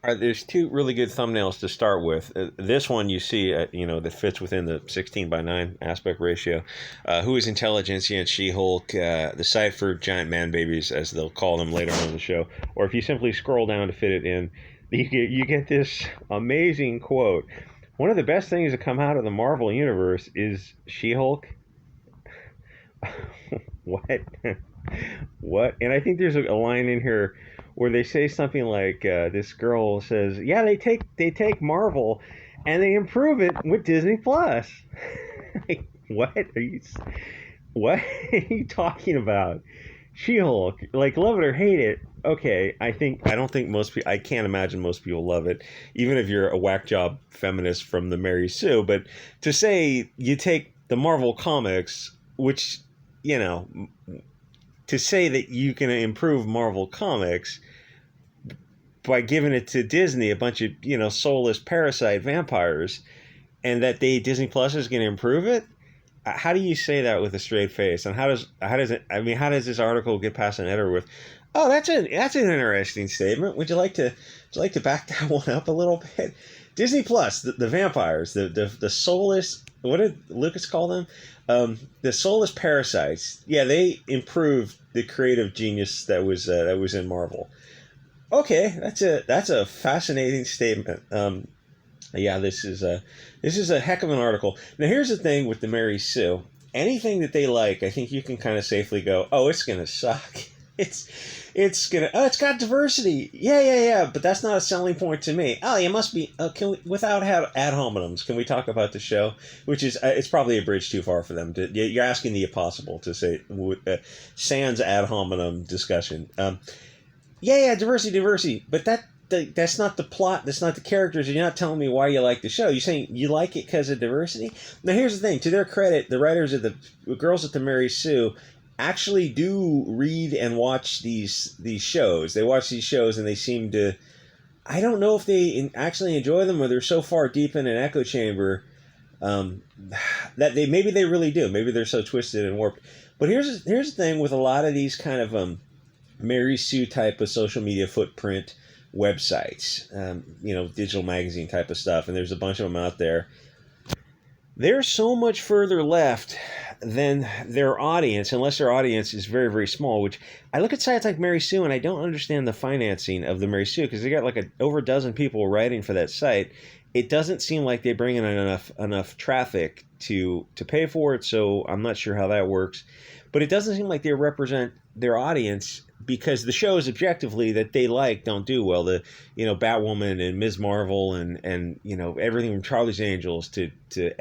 There's two really good thumbnails to start with. This one you see, that fits within the 16:9 aspect ratio. Who is Intelligentsia and She-Hulk, the site for giant man babies, as they'll call them later on in the show. Or if you simply scroll down to fit it in, you get this amazing quote. One of the best things to come out of the Marvel universe is She-Hulk. What? What? And I think there's a line in here where they say something like, this girl says, "Yeah, they take Marvel, and they improve it with Disney Plus." Like, what are you? What are you talking about? She-Hulk, like, love it or hate it. Okay, I don't think most people. I can't imagine most people love it, even if you're a whack job feminist from the Mary Sue. But to say you take the Marvel comics, which you know, to say that you can improve Marvel comics by giving it to Disney, a bunch of soulless parasite vampires, and that Disney Plus is going to improve it. How do you say that with a straight face? And how does this article get past an editor with, "Oh, that's an interesting statement. Would you like to back that one up a little bit?" Disney Plus, the vampires, the soulless. What did Lucas call them? The soulless parasites. Yeah, they improved the creative genius that was in Marvel. Okay, that's a fascinating statement. Yeah, this is a heck of an article. Now, here's the thing with the Mary Sue. Anything that they like, I think you can kind of safely go, "Oh, it's gonna suck." It's got diversity. Yeah. But that's not a selling point to me. Oh, you must be. Can we, without have ad hominems, can we talk about the show? Which is, it's probably a bridge too far for them. You're asking the impossible to say sans ad hominem discussion. Yeah, diversity. But that's not the plot. That's not the characters. You're not telling me why you like the show. You're saying you like it because of diversity. Now, here's the thing. To their credit, the writers of the Girls at the Mary Sue actually do read and watch these shows. They watch these shows and they seem to. I don't know if they actually enjoy them or they're so far deep in an echo chamber that maybe they really do. Maybe they're so twisted and warped. But here's the thing with a lot of these kind of Mary Sue type of social media footprint websites, digital magazine type of stuff, and there's a bunch of them out there. They're so much further left than their audience, unless their audience is very, very small, which I look at sites like Mary Sue and I don't understand the financing of the Mary Sue because they got like over a dozen people writing for that site. It doesn't seem like they bring in enough traffic to pay for it, so I'm not sure how that works. But it doesn't seem like they represent their audience because the shows objectively that they like don't do well. The Batwoman and Ms. Marvel and everything from Charlie's Angels to the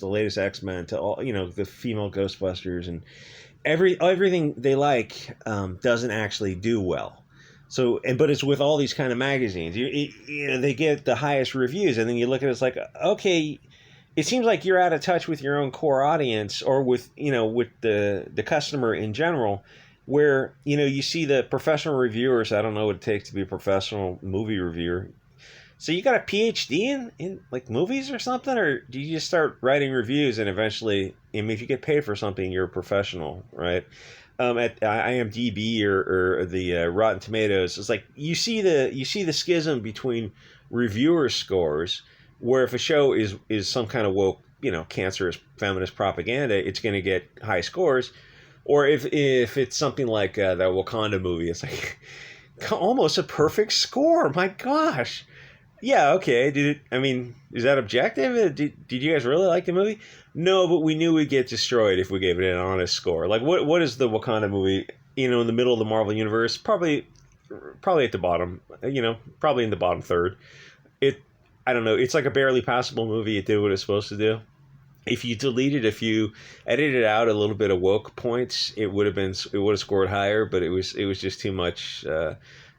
latest X-Men to all the female Ghostbusters and everything they like doesn't actually do well. So but it's with all these kind of magazines. They get the highest reviews, and then you look at it, it's like, okay, it seems like you're out of touch with your own core audience or with the customer in general, where you see the professional reviewers. I don't know what it takes to be a professional movie reviewer. So you got a PhD in like movies or something, or do you just start writing reviews and eventually, if you get paid for something, you're a professional, right? At IMDb or the Rotten Tomatoes, it's like you see the schism between reviewer scores, where if a show is some kind of woke, cancerous feminist propaganda, it's going to get high scores. Or if it's something like that Wakanda movie, it's like almost a perfect score. My gosh. Yeah, okay. Is that objective? Did you guys really like the movie? No, but we knew we'd get destroyed if we gave it an honest score. Like, what is the Wakanda movie, in the middle of the Marvel Universe? Probably at the bottom, probably in the bottom third. I don't know. It's like a barely passable movie. It did what it's supposed to do. If you edited out a little bit of woke points, it would have scored higher, but it was just too much of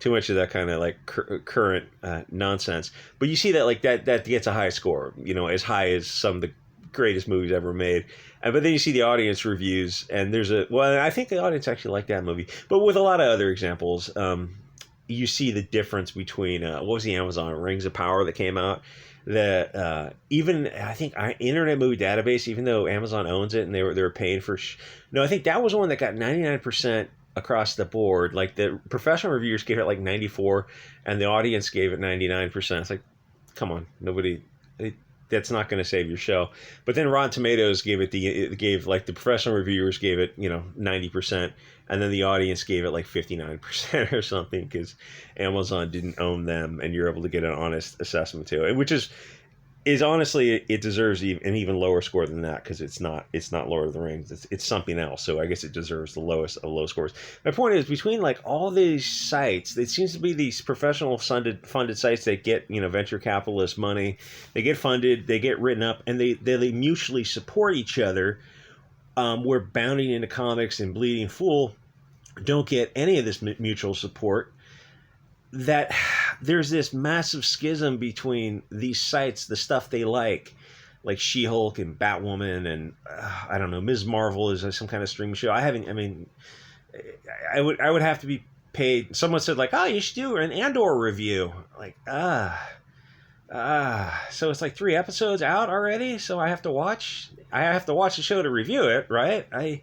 that kind of like current nonsense. But you see that like that gets a high score, as high as some of the greatest movies ever made. But then you see the audience reviews, and I think the audience actually liked that movie. But with a lot of other examples, you see the difference between what was the Amazon Rings of Power that came out. That even I think Internet Movie Database, even though Amazon owns it and they were paid for, no, I think that was one that got 99% across the board. Like the professional reviewers gave it like 94, and the audience gave it 99%. It's like, come on, nobody. It, that's not going to save your show. But then Rotten Tomatoes gave like the professional reviewers gave it 90%, and then the audience gave it like 59% or something because Amazon didn't own them, and you're able to get an honest assessment to it, which is honestly, it deserves an even lower score than that because it's not Lord of the Rings. It's something else. So I guess it deserves the lowest of low scores. My point is, between like all these sites, it seems to be these professional funded sites that get venture capitalist money. They get funded, they get written up, and they mutually support each other. Where Bounding into Comics and Bleeding Fool don't get any of this mutual support. That there's this massive schism between these sites, the stuff they like She-Hulk and Batwoman, and I don't know, Ms. Marvel is some kind of streaming show. I mean, I would have to be paid. Someone said like, oh, you should do an Andor review. Like, so it's like 3 episodes out already. So I have to watch the show to review it, right? I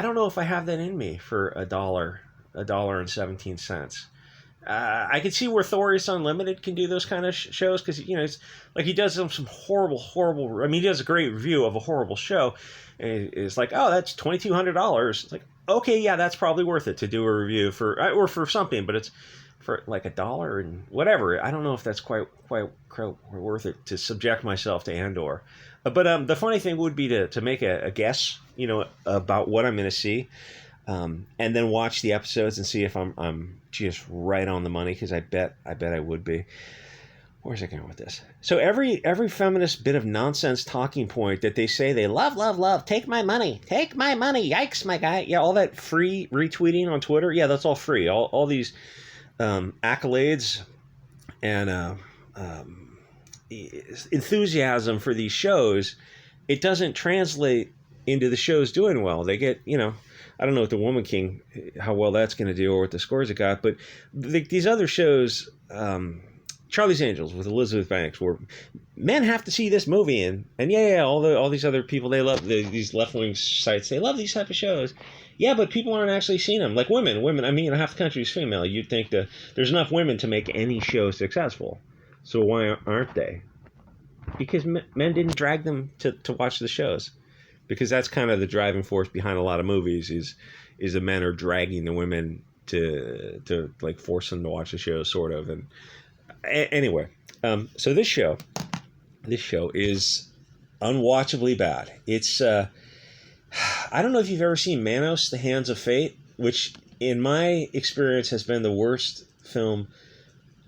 don't know if I have that in me for $1.17. I can see where Thorius Unlimited can do those kind of shows because it's like he does some horrible. I mean, he does a great review of a horrible show, and it's like, oh, that's $2,200. It's like, okay, yeah, that's probably worth it to do a review for something, but it's for like $1 and whatever. I don't know if that's quite worth it to subject myself to Andor. But the funny thing would be to make a guess, about what I'm going to see. And then watch the episodes and see if I'm just right on the money, because I bet I would be. Where's it going with this? So every feminist bit of nonsense talking point that they say they love, take my money, yikes, my guy. Yeah, all that free retweeting on Twitter, yeah, that's all free. All these accolades and enthusiasm for these shows, it doesn't translate into the shows doing well. They get, I don't know what the Woman King, how well that's going to do or what the scores it got, but these other shows, Charlie's Angels with Elizabeth Banks, where men have to see this movie, and all these other people, they love these left-wing sites, they love these type of shows. Yeah, but people aren't actually seeing them. Like women, I mean, half the country is female. You'd think that there's enough women to make any show successful. So why aren't they? Because men didn't drag them to watch the shows. Because that's kind of the driving force behind a lot of movies is the men are dragging the women to like force them to watch the show, sort of. And anyway, so this show is unwatchably bad. It's I don't know if you've ever seen Manos, The Hands of Fate, which in my experience has been the worst film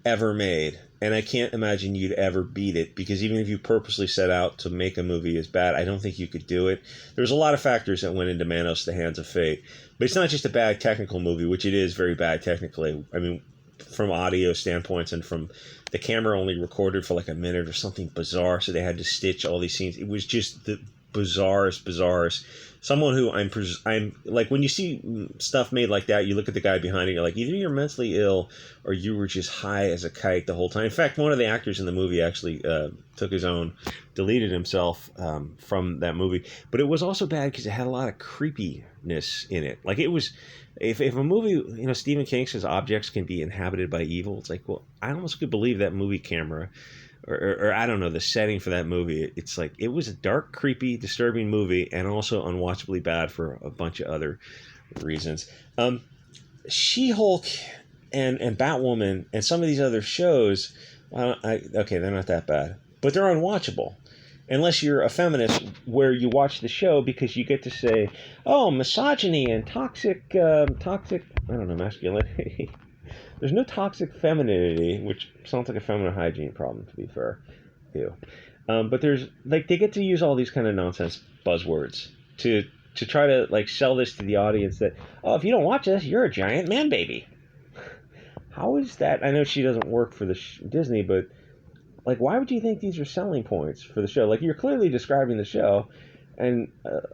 ever made. And I can't imagine you'd ever beat it, because even if you purposely set out to make a movie as bad, I don't think you could do it. There's a lot of factors that went into Manos, The Hands of Fate. But it's not just a bad technical movie, which it is very bad technically. I mean, from audio standpoints, and from the camera only recorded for like a minute or something bizarre, so they had to stitch all these scenes. It was just the bizarrest. Someone who I'm like, when you see stuff made like that, you look at the guy behind it, you're like, either you're mentally ill or you were just high as a kite the whole time. In fact, one of the actors in the movie actually deleted himself from that movie. But it was also bad because it had a lot of creepiness in it. Like, it was, if a movie, Stephen King says objects can be inhabited by evil, it's like, well, I almost could believe that movie camera. Or I don't know, the setting for that movie. It's like, it was a dark, creepy, disturbing movie, and also unwatchably bad for a bunch of other reasons. She-Hulk and Batwoman and some of these other shows, okay, they're not that bad, but they're unwatchable. Unless you're a feminist, where you watch the show because you get to say, oh, misogyny and toxic, I don't know, masculinity. There's no toxic femininity, which sounds like a feminine hygiene problem, to be fair. Ew. But there's, like, they get to use all these kind of nonsense buzzwords to try to, like, sell this to the audience that, oh, if you don't watch this, you're a giant man baby. How is that? I know she doesn't work for Disney, but, like, why would you think these are selling points for the show? Like, you're clearly describing the show, and,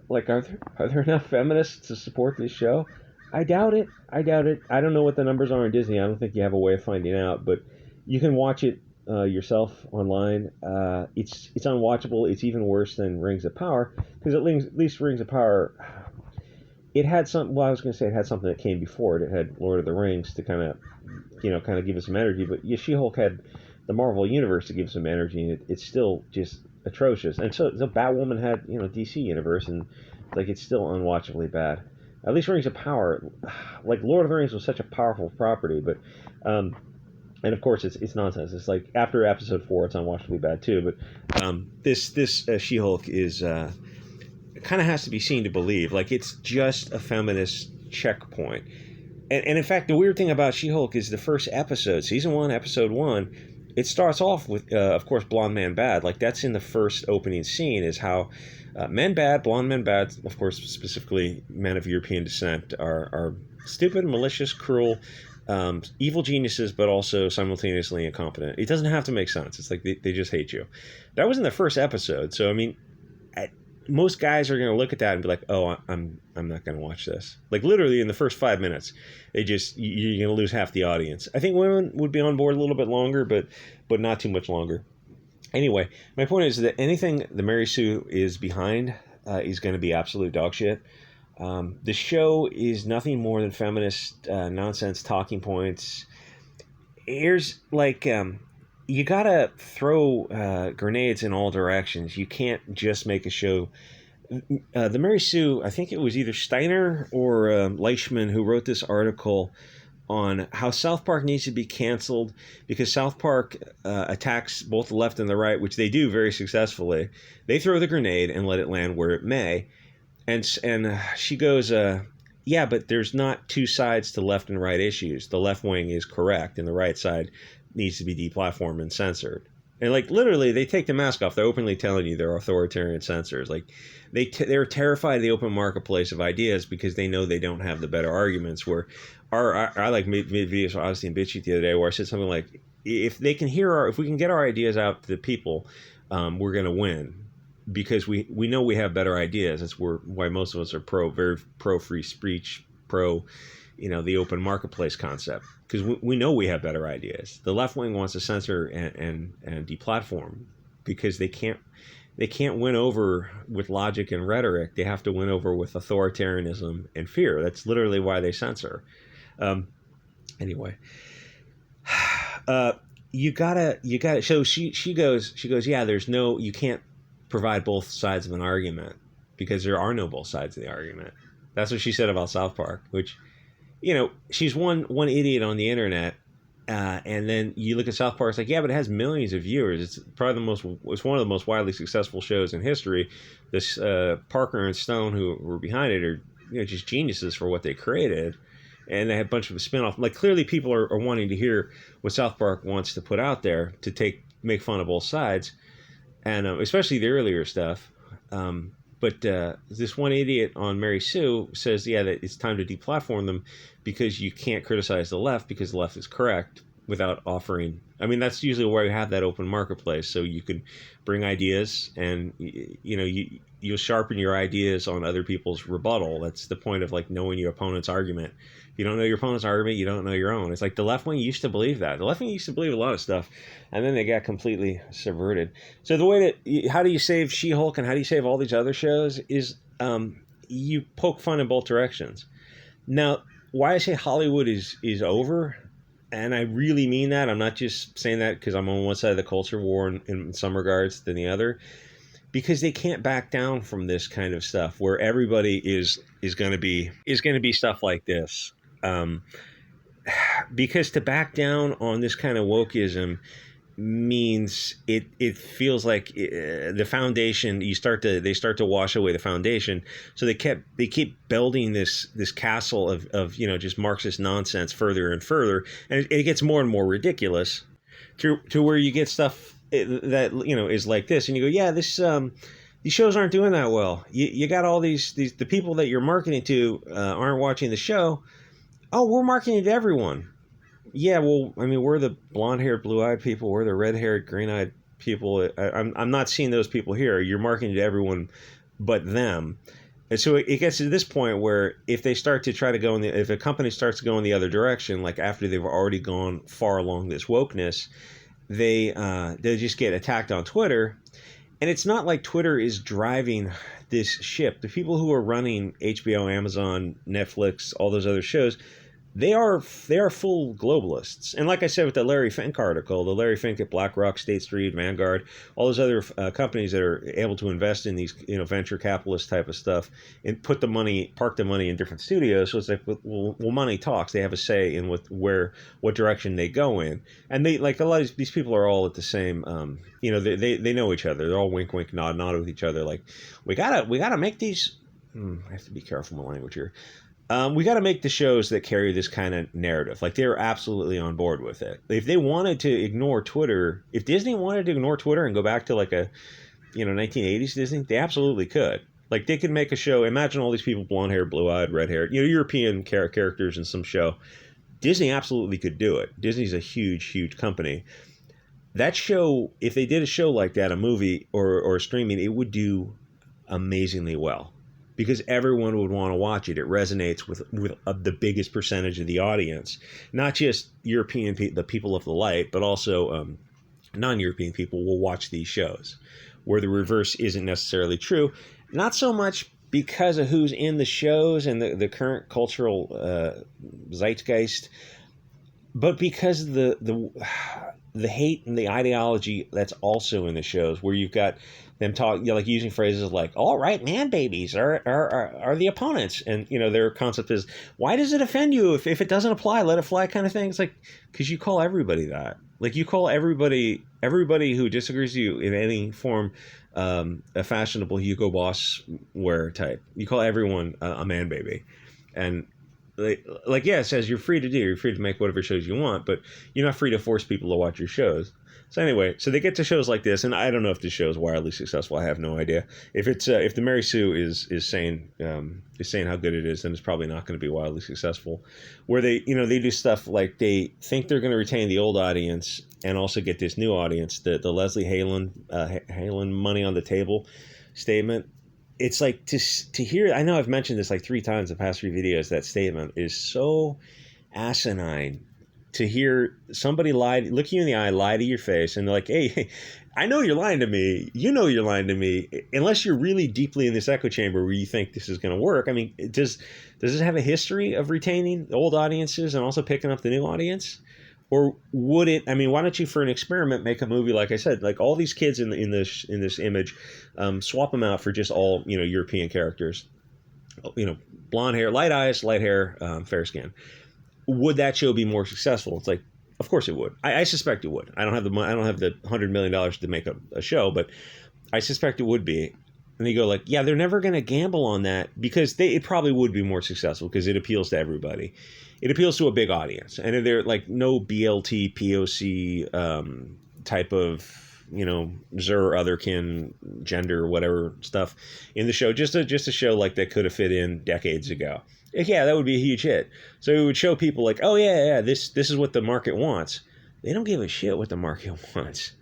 like, are there enough feminists to support this show? I doubt it. I don't know what the numbers are in Disney. I don't think you have a way of finding out, but you can watch it yourself online. It's unwatchable. It's even worse than Rings of Power, because at least Rings of Power, it had some. Well, I was going to say it had something that came before it. It had Lord of the Rings to kind of give us some energy. But yeah, She-Hulk had the Marvel Universe to give some energy, and it's still just atrocious. And so the Batwoman had DC Universe, and like it's still unwatchably bad. At least Rings of Power, like Lord of the Rings was such a powerful property, but and of course it's nonsense. It's like after episode 4, it's unwatchably bad too. But this She-Hulk is kind of has to be seen to believe. Like it's just a feminist checkpoint. And in fact, the weird thing about She-Hulk is the first episode, season 1, episode 1, it starts off with, of course, blonde man bad. Like that's in the first opening scene is how men bad, blonde men bad, of course, specifically men of European descent, are stupid, malicious, cruel, evil geniuses, but also simultaneously incompetent. It doesn't have to make sense. It's like they just hate you. That was in the first episode. So, I mean, most guys are going to look at that and be like, "Oh, I'm not going to watch this." Like literally in the first 5 minutes, you're going to lose half the audience. I think women would be on board a little bit longer, but not too much longer. Anyway, my point is that anything the Mary Sue is behind is going to be absolute dog shit. The show is nothing more than feminist nonsense talking points. Here's like. You gotta throw grenades in all directions. You can't just make a show. The Mary Sue, I think it was either Steiner or Leishman who wrote this article on how South Park needs to be canceled because South Park attacks both the left and the right, which they do very successfully. They throw the grenade and let it land where it may. And she goes, yeah, but there's not two sides to left and right issues. The left wing is correct and the right side needs to be deplatformed and censored. And like literally they take the mask off. They're openly telling you they're authoritarian censors. Like they're terrified of the open marketplace of ideas because they know they don't have the better arguments. Where I like made videos for Odyssey and Bit Chute the other day where I said something like, if we can get our ideas out to the people, we're going to win. Because we know we have better ideas. That's why most of us are very pro free speech, pro, the open marketplace concept. Because we know we have better ideas. The left wing wants to censor and deplatform because they can't win over with logic and rhetoric. They have to win over with authoritarianism and fear. That's literally why they censor. Anyway, you gotta. So she goes. Yeah, you can't provide both sides of an argument because there are no both sides of the argument. That's what she said about South Park, which, she's one idiot on the internet, and then you look at South Park, it's like, yeah, but it has millions of viewers. It's probably it's one of the most widely successful shows in history. This Parker and Stone, who were behind it, are just geniuses for what they created, and they had a bunch of spin-off. Like clearly, people are wanting to hear what South Park wants to put out there to make fun of both sides. And especially the earlier stuff. But this one idiot on Mary Sue says, yeah, that it's time to deplatform them because you can't criticize the left because the left is correct without offering. I mean, that's usually where you have that open marketplace. So you can bring ideas and, you'll sharpen your ideas on other people's rebuttal. That's the point of like knowing your opponent's argument. If you don't know your opponent's argument, you don't know your own. It's like the left wing used to believe that. The left wing used to believe a lot of stuff, and then they got completely subverted. So the way how do you save She-Hulk and how do you save all these other shows is you poke fun in both directions. Now, why I say Hollywood is over, and I really mean that. I'm not just saying that because I'm on one side of the culture war in some regards than the other. Because they can't back down from this kind of stuff where everybody is going to be stuff like this. Because to back down on this kind of wokeism means it feels like the foundation they start to wash away the foundation. So they keep building this castle of just Marxist nonsense further and further, and it gets more and more ridiculous to where you get stuff that is like this, and you go, yeah, this these shows aren't doing that well. You got all these the people that you're marketing to aren't watching the show. Oh, we're marketing to everyone. Yeah, well, I mean, we're the blonde-haired, blue-eyed people. We're the red-haired, green-eyed people. I'm not seeing those people here. You're marketing to everyone but them. And so it gets to this point where if they start to try to go if a company starts to go in the other direction, like after they've already gone far along this wokeness, they just get attacked on Twitter, And it's not like Twitter is driving this ship. The people who are running HBO, Amazon, Netflix, all those other shows, they are full globalists. And like I said with the Larry Fink article, the Larry Fink at BlackRock, State Street, Vanguard, all those other companies that are able to invest in these venture capitalist type of stuff and park the money in different studios. So it's like, well, money talks. They have a say in what direction they go in. And they, like, a lot of these people are all at the same, they know each other. They're all wink, wink, nod, nod with each other. Like, we gotta make these. I have to be careful with my language here. We got to make the shows that carry this kind of narrative. Like, they're absolutely on board with it. If they wanted to ignore Twitter, if Disney wanted to ignore Twitter and go back to like a, 1980s Disney, they absolutely could. Like, they could make a show. Imagine all these people, blonde hair, blue eyed, red haired, European characters in some show. Disney absolutely could do it. Disney's a huge, huge company. That show, if they did a show like that, a movie or streaming, it would do amazingly well. Because everyone would want to watch it. It resonates with the biggest percentage of the audience, not just European the people of the light, but also non-European people will watch these shows, where the reverse isn't necessarily true. Not so much because of who's in the shows and the current cultural zeitgeist, but because the hate and the ideology that's also in the shows, where you've got them like using phrases like, all right, man babies are the opponents. And, their concept is, why does it offend you if it doesn't apply, let it fly kind of thing? It's like, because you call everybody that. Like, you call everybody who disagrees with you in any form a fashionable Hugo Boss wear type. You call everyone a man baby. And like, yeah, it says you're free to make whatever shows you want, but you're not free to force people to watch your shows. So anyway, so they get to shows like this, and I don't know if this show is wildly successful. I have no idea. If it's if the Mary Sue is saying how good it is, then it's probably not going to be wildly successful. Where they do stuff like they think they're going to retain the old audience and also get this new audience. The Leslie Halen money on the table statement. It's like to hear. I know I've mentioned this like 3 times in the past 3 videos. That statement is so asinine. To hear somebody look you in the eye, lie to your face, and they're like, hey, I know you're lying to me. You know you're lying to me. Unless you're really deeply in this echo chamber where you think this is going to work. I mean, does this have a history of retaining old audiences and also picking up the new audience? Or would it? I mean, why don't you, for an experiment, make a movie like I said, like all these kids in this image, swap them out for just all European characters, blonde hair, light eyes, light hair, fair skin. Would that show be more successful? It's like, of course it would. I suspect it would. I don't have the $100 million to make a show, but I suspect it would be. And they go like, yeah, they're never going to gamble on that because it probably would be more successful because it appeals to everybody. It appeals to a big audience, and they're like no BLT, POC type of Zer, otherkin, gender, whatever stuff in the show. Just a show like that could have fit in decades ago. Yeah, that would be a huge hit. So it would show people like, oh yeah, this is what the market wants. They don't give a shit what the market wants.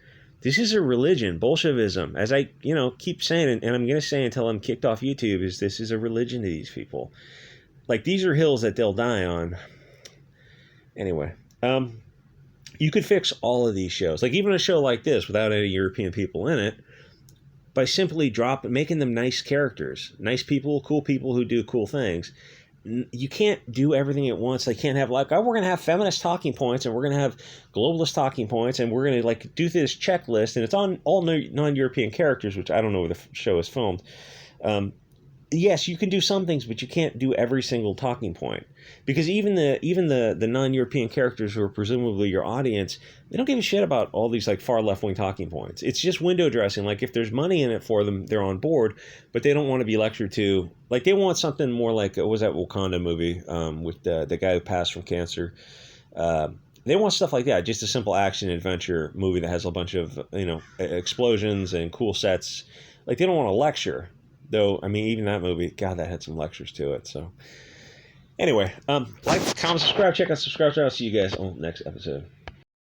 This is a religion, Bolshevism. As I keep saying, and I'm gonna say until I'm kicked off YouTube, is this is a religion to these people. Like, these are hills that they'll die on. Anyway, you could fix all of these shows, like even a show like this without any European people in it, by simply making them nice characters, nice people, cool people who do cool things. You can't do everything at once. They can't have like, oh, we're going to have feminist talking points and we're going to have globalist talking points and we're going to like do this checklist, and it's on all non-European characters, which I don't know where the show is filmed. Yes, you can do some things, but you can't do every single talking point, because even the non-European characters who are presumably your audience, they don't give a shit about all these like far left-wing talking points. It's just window dressing. Like, if there's money in it for them, they're on board, but they don't want to be lectured to. Like, they want something more like, what was that Wakanda movie with the guy who passed from cancer? They want stuff like that, just a simple action adventure movie that has a bunch of explosions and cool sets. Like, they don't want to lecture. Though, I mean, even that movie, God, that had some lectures to it. So, anyway, like, comment, subscribe, check out subscribe. I'll see you guys on the next episode.